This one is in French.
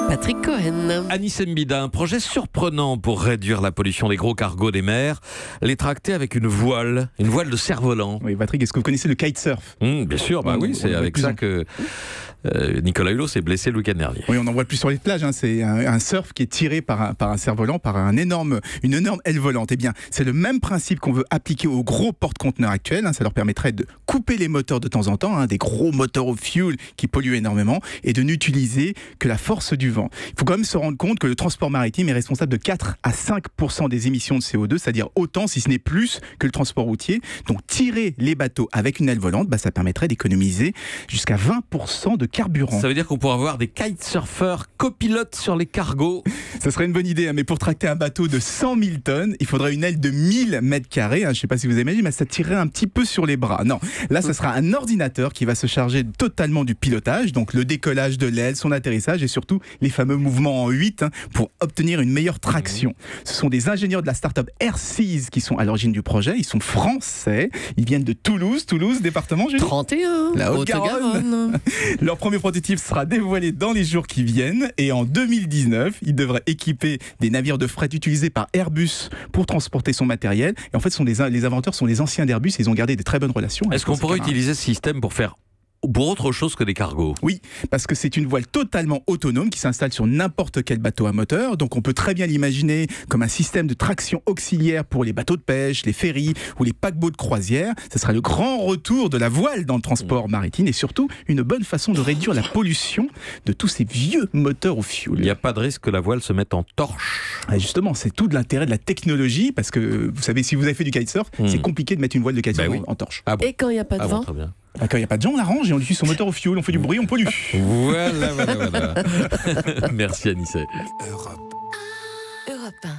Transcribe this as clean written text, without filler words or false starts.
Patrick Cohen. Anis Mbida, un projet surprenant pour réduire la pollution des gros cargos des mers, les tracter avec une voile de cerf-volant. Oui, Patrick, est-ce que vous connaissez le kitesurf? Bien sûr, oui, c'est avec ça que Nicolas Hulot s'est blessé le week-end dernier. Oui, on en voit plus sur les plages. C'est un surf qui est tiré par un cerf-volant, par une énorme aile volante. Eh bien, c'est le même principe qu'on veut appliquer aux gros porte-conteneurs actuels. Ça leur permettrait de couper les moteurs de temps en temps, des gros moteurs au fuel qui polluent énormément, et de n'utiliser que la force du vent. Il faut quand même se rendre compte que le transport maritime est responsable de 4 à 5% des émissions de CO2, c'est-à-dire autant, si ce n'est plus, que le transport routier. Donc, tirer les bateaux avec une aile volante, ça permettrait d'économiser jusqu'à 20% de carburant. Ça veut dire qu'on pourra avoir des kitesurfers copilotes sur les cargos. Ça serait une bonne idée, mais pour tracter un bateau de 100 000 tonnes, il faudrait une aile de 1000 mètres carrés. Je ne sais pas si vous imaginez, mais ça tirerait un petit peu sur les bras. Non, là, ce sera un ordinateur qui va se charger totalement du pilotage, donc le décollage de l'aile, son atterrissage et surtout les fameux mouvements en 8 pour obtenir une meilleure traction. Ce sont des ingénieurs de la start-up Airseas qui sont à l'origine du projet. Ils sont français. Ils viennent de Toulouse, département, Julie ? 31, la Haute-Garonne. Leur premier prototype sera dévoilé dans les jours qui viennent et en 2019, ils devraient équiper des navires de fret utilisés par Airbus pour transporter son matériel. Et en fait, les inventeurs sont les anciens d'Airbus et ils ont gardé de très bonnes relations. Est-ce qu'on pourrait utiliser ce système pour autre chose que des cargos? Oui, parce que c'est une voile totalement autonome qui s'installe sur n'importe quel bateau à moteur. Donc on peut très bien l'imaginer comme un système de traction auxiliaire pour les bateaux de pêche, les ferries ou les paquebots de croisière. Ce sera le grand retour de la voile dans le transport maritime et surtout une bonne façon de réduire la pollution de tous ces vieux moteurs au fioul. Il n'y a pas de risque que la voile se mette en torche? Justement, c'est tout de l'intérêt de la technologie parce que vous savez, si vous avez fait du kitesurf, c'est compliqué de mettre une voile de kitesurf en torche. Et quand il n'y a pas de vent? Très bien. Quand il n'y a pas de gens, on l'arrange et on utilise son moteur au fioul, on fait du bruit, on pollue. Voilà. Merci Anissé. Europe 1.